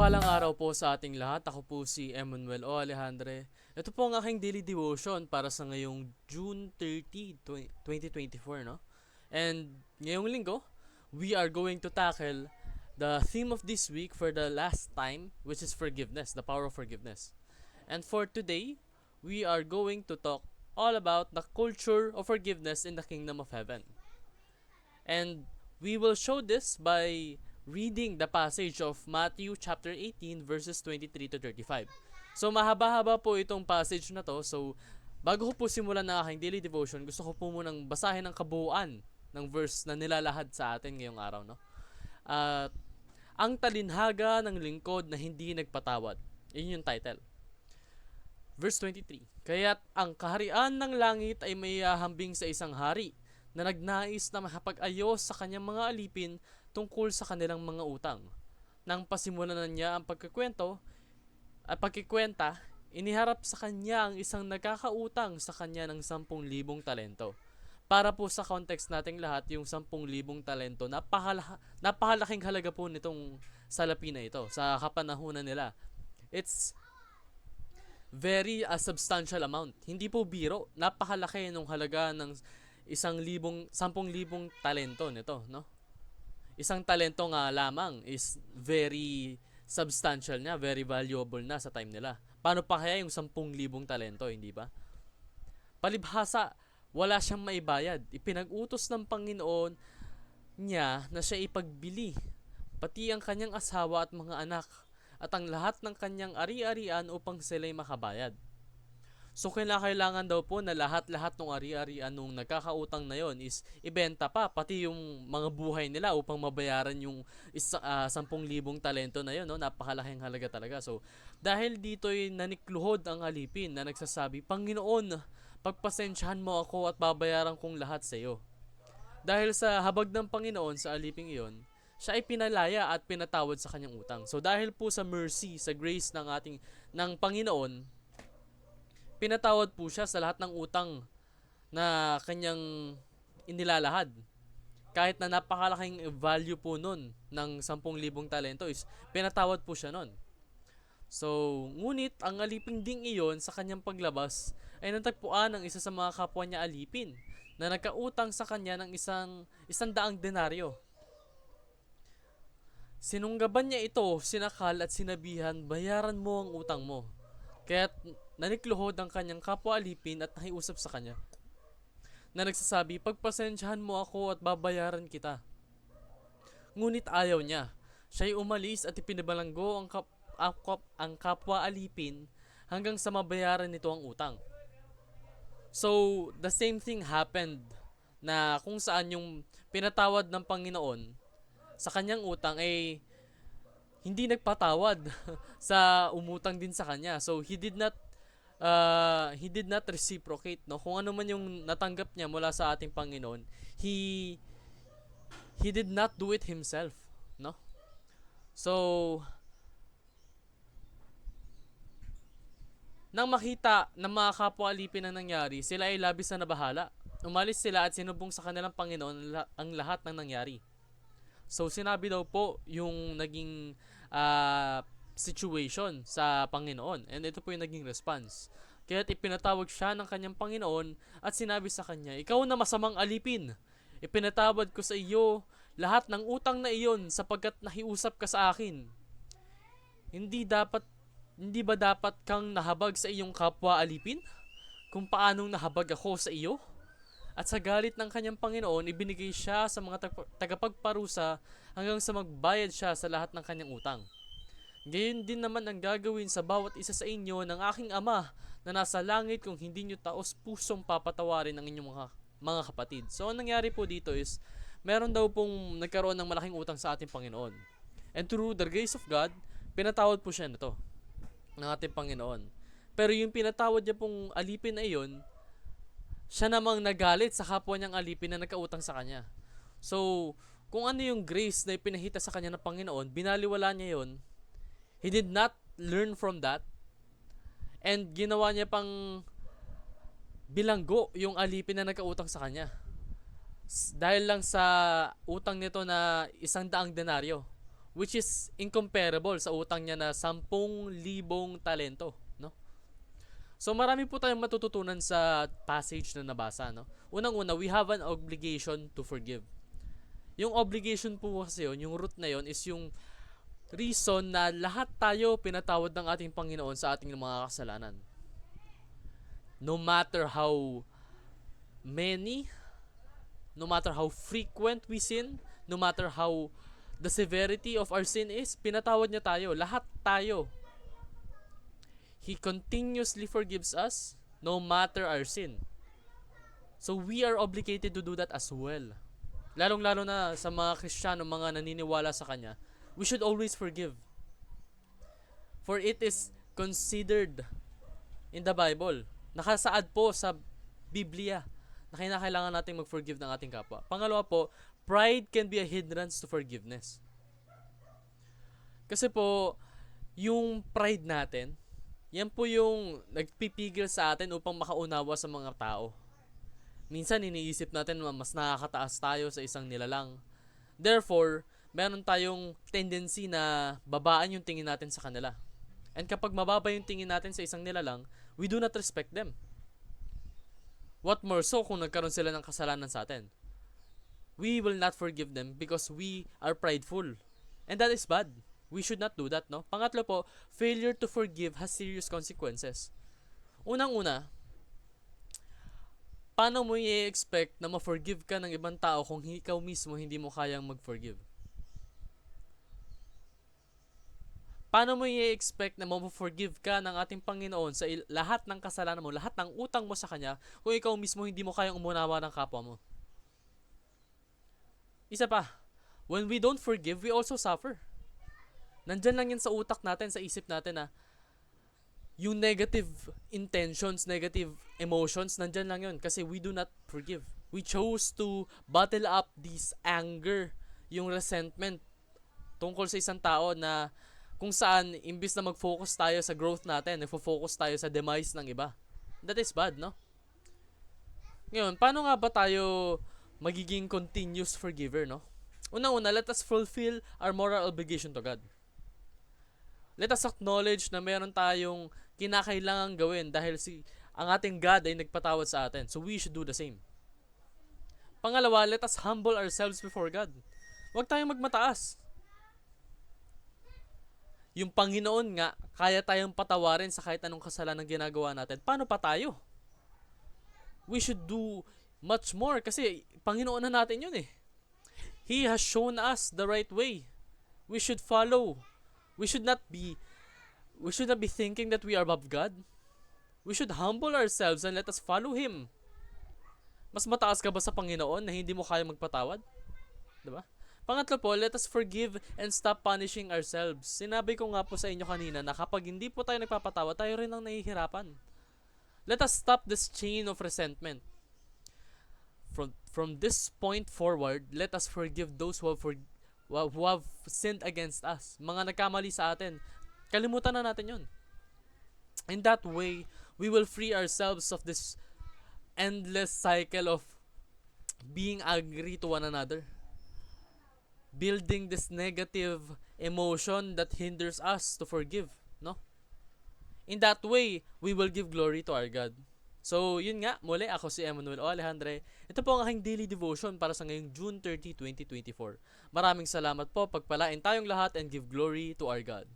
Mapagpalang araw po sa ating lahat. Ako po si Emmanuel O. Alejandre. Ito po ang aking daily devotion para sa ngayong June 30, 2024, no? And ngayong linggo, we are going to tackle the theme of this week for the last time, which is forgiveness, the power of forgiveness. And for today, we are going to talk all about the culture of forgiveness in the kingdom of heaven. And we will show this by reading the passage of Matthew chapter 18 verses 23 to 35. So mahaba-haba po itong passage na to. So bago ko po simulan ng aking daily devotion, gusto ko po munang basahin ang kabuuan ng verse na nilalahad sa atin ngayong araw, no? At ang talinhaga ng lingkod na hindi nagpatawad. Yun yung title. Verse 23. Kaya't ang kaharian ng langit ay may hahambing sa isang hari na nagnais na makapag-ayos sa kanyang mga alipin tungkol sa kanilang mga utang. Nang pasimulan na niya ang pagkikwenta, iniharap sa kanya ang isang nagkakautang sa kanya ng 10,000 talento. Para po sa context nating lahat, yung 10,000 talento, napakalaking halaga po nitong salapi na ito sa kapanahunan nila. It's very substantial amount. Hindi po biro, napakalaki ng halaga ng 10,000 talento nito, no? Isang talento nga lamang is very substantial na, very valuable na sa time nila. Paano pa kaya yung 10,000 talento, hindi ba? Palibhasa, wala siyang maibayad. Ipinag-utos ng Panginoon niya na siya ipagbili, pati ang kanyang asawa at mga anak, at ang lahat ng kanyang ari-arian upang sila'y makabayad. So kailangan daw po na lahat-lahat ng ari-arian nung nagkakautang na yon is ibenta pa, pati yung mga buhay nila upang mabayaran yung 10,000 talento na yon, no? Napakalaking halaga talaga. So dahil dito'y nanikluhod ang alipin na nagsasabi, Panginoon, pagpasensyahan mo ako at babayaran kong lahat sa iyo. Dahil sa habag ng Panginoon sa aliping iyon, siya ay pinalaya at pinatawad sa kanyang utang. So dahil po sa mercy, sa grace ng Panginoon, pinatawad po siya sa lahat ng utang na kanyang inilalahad. Kahit na napakalaking value po nun ng 10,000 talento is pinatawad po siya nun. So, ngunit ang aliping ding iyon sa kanyang paglabas ay natagpuan ng isa sa mga kapwa niya alipin na nagkautang sa kanya ng 100 denaryo. Sinunggaban niya ito, sinakal at sinabihan, bayaran mo ang utang mo. Kaya't nanikluhod ang kanyang kapwa alipin at nakiusap sa kanya na nagsasabi, pagpasensyahan mo ako at babayaran kita. Ngunit ayaw niya. Siya'y umalis at ipinabalanggo ang kapwa alipin hanggang sa mabayaran nito ang utang. So, the same thing happened na kung saan yung pinatawad ng Panginoon sa kanyang utang ay hindi nagpatawad sa umutang din sa kanya. So he did not reciprocate, no? Kung ano man yung natanggap niya mula sa ating Panginoon, he did not do it himself, no? So nang makita ng mga kapwa alipin ang nangyari, sila ay labis na nabahala. Umalis sila at sinubong sa kanilang Panginoon ang lahat ng nangyari. So sinabi daw po yung naging situation sa Panginoon, and ito po yung naging response. Kaya't ipinatawag siya ng kanyang Panginoon at sinabi sa kanya, ikaw na masamang alipin, ipinatawad ko sa iyo lahat ng utang na iyon sapagkat nakiusap ka sa akin. Hindi ba dapat kang nahabag sa iyong kapwa alipin kung paanong nahabag ako sa iyo? At sa galit ng kanyang Panginoon, ibinigay siya sa mga tagapagparusa hanggang sa magbayad siya sa lahat ng kanyang utang. Gayon din naman ang gagawin sa bawat isa sa inyo ng aking Ama na nasa langit kung hindi nyo taos pusong papatawarin ang inyong mga kapatid. So, ang nangyari po dito is, meron daw pong nagkaroon ng malaking utang sa ating Panginoon. And through the grace of God, pinatawad po siya nito ng ating Panginoon. Pero yung pinatawad niya pong alipin na iyon, siya namang nagalit sa kapwa niyang alipin na nagkautang sa kanya. So, kung ano yung grace na ipinahita sa kanya ng Panginoon, binaliwala niya yon. He did not learn from that. And ginawa niya pang bilanggo yung alipin na nagkautang sa kanya. Dahil lang sa utang nito na 100 denaryo. which is incomparable sa utang niya na 10,000 talento, no? So marami po tayong matututunan sa passage na nabasa, no? Unang-una, we have an obligation to forgive. Yung obligation po kasi yun, yung root na yun is yung reason na lahat tayo pinatawad ng ating Panginoon sa ating mga kasalanan. No matter how many, no matter how frequent we sin, no matter how the severity of our sin is, pinatawad niya tayo. Lahat tayo. He continuously forgives us no matter our sin. So we are obligated to do that as well. Lalong-lalo na sa mga Kristiyano, mga naniniwala sa Kanya, we should always forgive. For it is considered in the Bible. Nakasaad po sa Biblia na kinakailangan natin mag-forgive ng ating kapwa. Pangalawa po, pride can be a hindrance to forgiveness. Kasi po, yung pride natin, yan po yung nagpipigil sa atin upang makaunawa sa mga tao. Minsan iniisip natin na mas nakakataas tayo sa isang nilalang. Therefore, meron tayong tendency na babaan yung tingin natin sa kanila. And kapag mababa yung tingin natin sa isang nilalang, we do not respect them. What more so kung nagkaroon sila ng kasalanan sa atin? We will not forgive them because we are prideful. And that is bad. We should not do that, no? Pangatlo po, failure to forgive has serious consequences. Unang-una, paano mo i-expect na ma-forgive ka ng ibang tao kung ikaw mismo hindi mo kayang mag-forgive? Paano mo i-expect na ma-forgive ka ng ating Panginoon sa lahat ng kasalanan mo, lahat ng utang mo sa Kanya, kung ikaw mismo hindi mo kayang umunawa ng kapwa mo? Isa pa, when we don't forgive, we also suffer. Nandyan lang yan sa utak natin, sa isip natin na yung negative intentions, negative emotions, nandyan lang yun kasi we do not forgive. We chose to bottle up this anger, yung resentment tungkol sa isang tao na kung saan imbis na mag-focus tayo sa growth natin, nagfo-focus tayo sa demise ng iba. That is bad, no? Ngayon, paano nga ba tayo magiging continuous forgiver, no? Una-una, let us fulfill our moral obligation to God. Let us acknowledge na meron tayong kinakailangan gawin dahil ang ating God ay nagpatawad sa atin. So we should do the same. Pangalawa, let us humble ourselves before God. Huwag tayong magmataas. Yung Panginoon nga, kaya tayong patawarin sa kahit anong kasalanan ginagawa natin. Paano pa tayo? We should do much more kasi Panginoon na natin yun eh. He has shown us the right way. We should follow. We should not be thinking that we are above God. We should humble ourselves and let us follow Him. Mas mataas ka ba sa Panginoon na hindi mo kaya magpatawad? Diba? Pangatlo po, let us forgive and stop punishing ourselves. Sinabi ko nga po sa inyo kanina na kapag hindi po tayo nagpapatawad, tayo rin ang nahihirapan. Let us stop this chain of resentment. From this point forward, let us forgive those who have sinned against us. Mga nagkamali sa atin. Kalimutan na natin yun. In that way, we will free ourselves of this endless cycle of being angry to one another. Building this negative emotion that hinders us to forgive, no? In that way, we will give glory to our God. So, yun nga, muli ako si Emmanuel O. Alejandre. Ito po ang aking daily devotion para sa ngayong June 30, 2024. Maraming salamat po, pagpalain tayong lahat and give glory to our God.